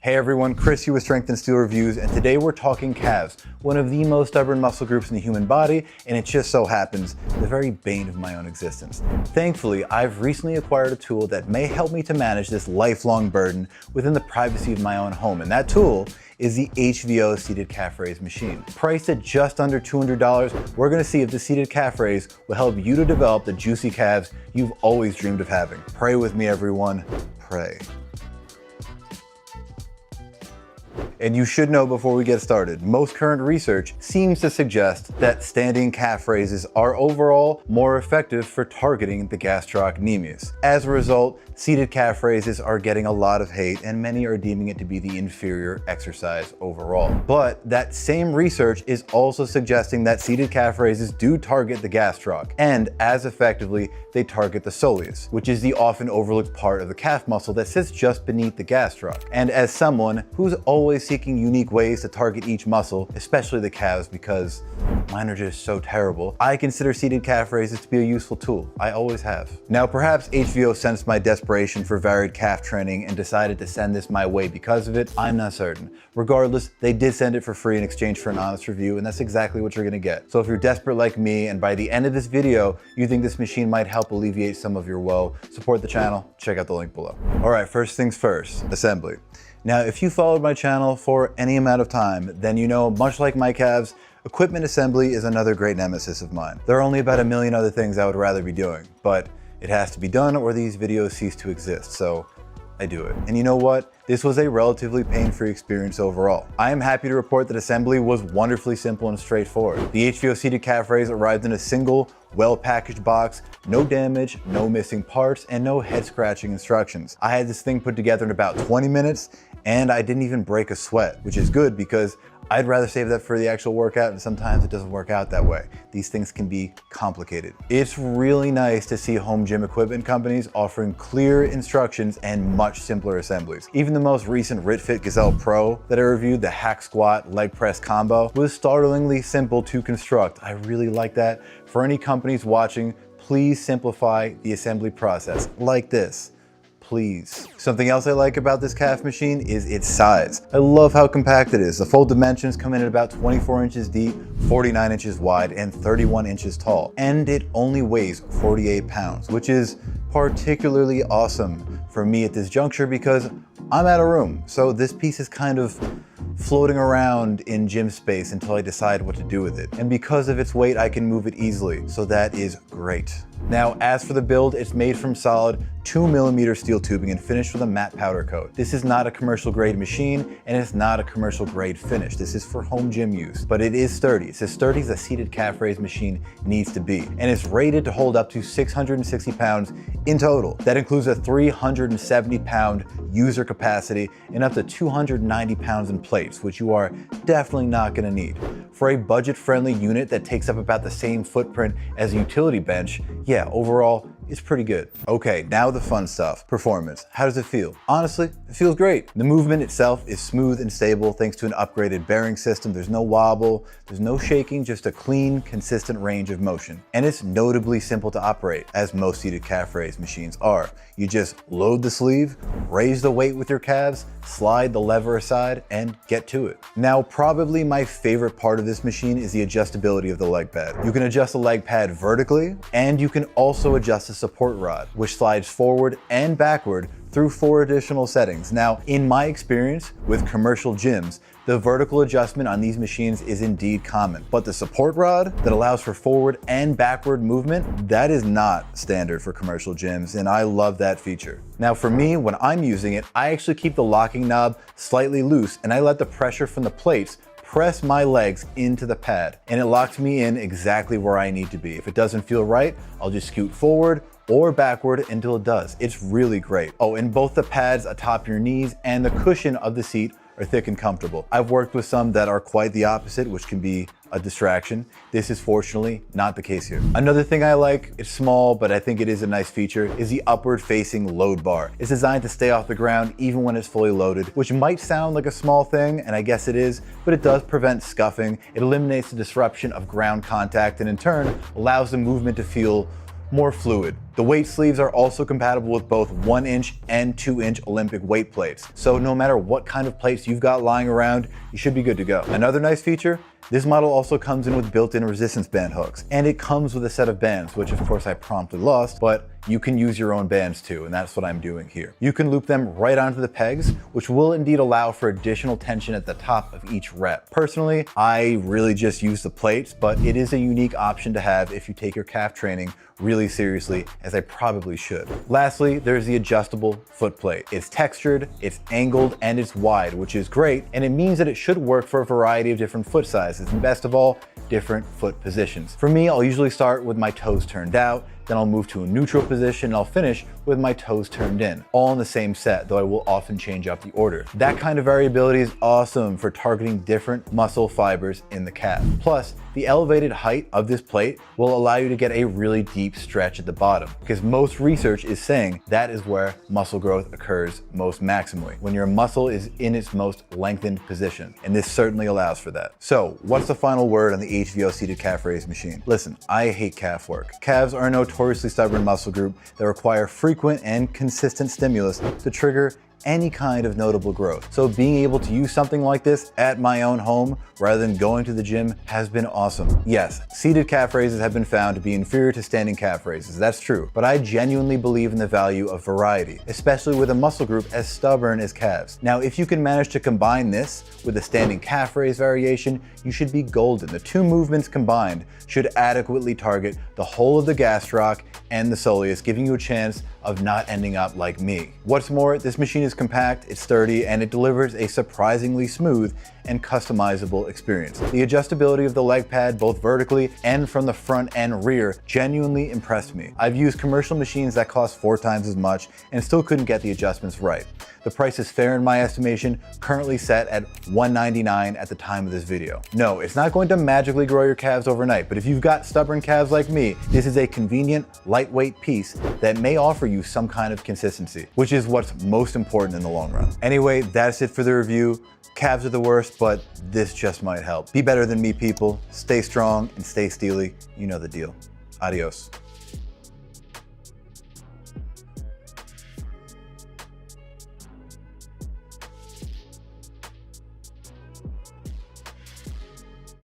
Hey everyone, Chris here with Strength and Steel Reviews, and today we're talking calves, one of the most stubborn muscle groups in the human body, and it just so happens the very bane of my own existence. Thankfully, I've recently acquired a tool that may help me to manage this lifelong burden within the privacy of my own home, and that tool is the HVO seated calf raise machine. Priced at just under $200, we're gonna see if the seated calf raise will help you to develop the juicy calves you've always dreamed of having. Pray with me everyone, pray. And you should know before we get started, most current research seems to suggest that standing calf raises are overall more effective for targeting the gastrocnemius. As a result, seated calf raises are getting a lot of hate and many are deeming it to be the inferior exercise overall. But that same research is also suggesting that seated calf raises do target the gastroc, and as effectively, they target the soleus, which is the often overlooked part of the calf muscle that sits just beneath the gastroc. And as someone who's always seeking unique ways to target each muscle, especially the calves because mine are just so terrible, I consider seated calf raises to be a useful tool. I always have. Now perhaps HVO sensed my desperation for varied calf training and decided to send this my way because of it. I'm not certain. Regardless, they did send it for free in exchange for an honest review, and that's exactly what you're gonna get. So if you're desperate like me and by the end of this video you think this machine might help alleviate some of your woe, support the channel, check out the link below. All right, first things first, assembly. Now, if you followed my channel for any amount of time, then you know, much like my calves, equipment assembly is another great nemesis of mine. There are only about a million other things I would rather be doing, but it has to be done or these videos cease to exist, so I do it. And you know what? This was a relatively pain-free experience overall. I am happy to report that assembly was wonderfully simple and straightforward. The HVO seated calf raise arrived in a single, well-packaged box, no damage, no missing parts, and no head-scratching instructions. I had this thing put together in about 20 minutes, and I didn't even break a sweat, which is good because I'd rather save that for the actual workout, and sometimes it doesn't work out that way. These things can be complicated. It's really nice to see home gym equipment companies offering clear instructions and much simpler assemblies. Even the most recent RitFit Gazelle Pro that I reviewed, the hack squat leg press combo, was startlingly simple to construct. I really like that. For any companies watching, please simplify the assembly process like this. Please. Something else I like about this calf machine is its size. I love how compact it is. The full dimensions come in at about 24 inches deep, 49 inches wide, and 31 inches tall. And it only weighs 48 pounds, which is particularly awesome for me at this juncture because I'm out of room. So this piece is kind of floating around in gym space until I decide what to do with it. And because of its weight, I can move it easily. So that is great. Now, as for the build, it's made from solid 2mm steel tubing and finished with a matte powder coat. This is not a commercial grade machine and it's not a commercial grade finish. This is for home gym use, but it is sturdy. It's as sturdy as a seated calf raise machine needs to be. And it's rated to hold up to 660 pounds in total. That includes a 370 pound user capacity and up to 290 pounds in plates, which you are definitely not gonna need. For a budget-friendly unit that takes up about the same footprint as a utility bench, yeah, overall, it's pretty good. Okay, now the fun stuff. Performance. How does it feel? Honestly, it feels great. The movement itself is smooth and stable thanks to an upgraded bearing system. There's no wobble, there's no shaking, just a clean, consistent range of motion. And it's notably simple to operate, as most seated calf raise machines are. You just load the sleeve, raise the weight with your calves, slide the lever aside, and get to it. Now, probably my favorite part of this machine is the adjustability of the leg pad. You can adjust the leg pad vertically, and you can also adjust the support rod, which slides forward and backward through 4 additional settings. Now, in my experience with commercial gyms, the vertical adjustment on these machines is indeed common, but the support rod that allows for forward and backward movement, that is not standard for commercial gyms, and I love that feature. Now for me, when I'm using it, I actually keep the locking knob slightly loose and I let the pressure from the plates press my legs into the pad, and it locks me in exactly where I need to be. If it doesn't feel right, I'll just scoot forward or backward until it does. It's really great. Oh, and both the pads atop your knees and the cushion of the seat are thick and comfortable. I've worked with some that are quite the opposite, which can be a distraction. This is fortunately not the case here. Another thing I like, it's small, but I think it is a nice feature, is the upward facing load bar. It's designed to stay off the ground even when it's fully loaded, which might sound like a small thing, and I guess it is, but it does prevent scuffing. It eliminates the disruption of ground contact and in turn allows the movement to feel more fluid. The weight sleeves are also compatible with both 1-inch and 2-inch Olympic weight plates. So no matter what kind of plates you've got lying around, you should be good to go. Another nice feature, this model also comes in with built-in resistance band hooks, and it comes with a set of bands, which of course I promptly lost, but you can use your own bands too, and that's what I'm doing here. You can loop them right onto the pegs, which will indeed allow for additional tension at the top of each rep. Personally, I really just use the plates, but it is a unique option to have if you take your calf training really seriously, as I probably should. Lastly, there's the adjustable foot plate. It's textured, it's angled, and it's wide, which is great, and it means that it should work for a variety of different foot sizes, and best of all, different foot positions. For me, I'll usually start with my toes turned out, then I'll move to a neutral position, and I'll finish with my toes turned in, all in the same set, though I will often change up the order. That kind of variability is awesome for targeting different muscle fibers in the calf. Plus, the elevated height of this plate will allow you to get a really deep stretch at the bottom, because most research is saying that is where muscle growth occurs most maximally, when your muscle is in its most lengthened position, and this certainly allows for that. So, what's the final word on the HVO seated calf raise machine? Listen, I hate calf work. Calves are a notoriously stubborn muscle group that require frequent and consistent stimulus to trigger any kind of notable growth. So being able to use something like this at my own home rather than going to the gym has been awesome. Yes, seated calf raises have been found to be inferior to standing calf raises, that's true, but I genuinely believe in the value of variety, especially with a muscle group as stubborn as calves. Now, if you can manage to combine this with a standing calf raise variation, you should be golden. The two movements combined should adequately target the whole of the gastroc and the soleus, giving you a chance of not ending up like me. What's more, this machine is compact, it's sturdy, and it delivers a surprisingly smooth and customizable experience. The adjustability of the leg pad, both vertically and from the front and rear, genuinely impressed me. I've used commercial machines that cost 4 times as much and still couldn't get the adjustments right. The price is fair in my estimation, currently set at $199 at the time of this video. No, it's not going to magically grow your calves overnight, but if you've got stubborn calves like me, this is a convenient, lightweight piece that may offer you some kind of consistency, which is what's most important in the long run. Anyway, that's it for the review. Calves are the worst, but this just might help. Be better than me, people. Stay strong and stay steely. You know the deal. Adios.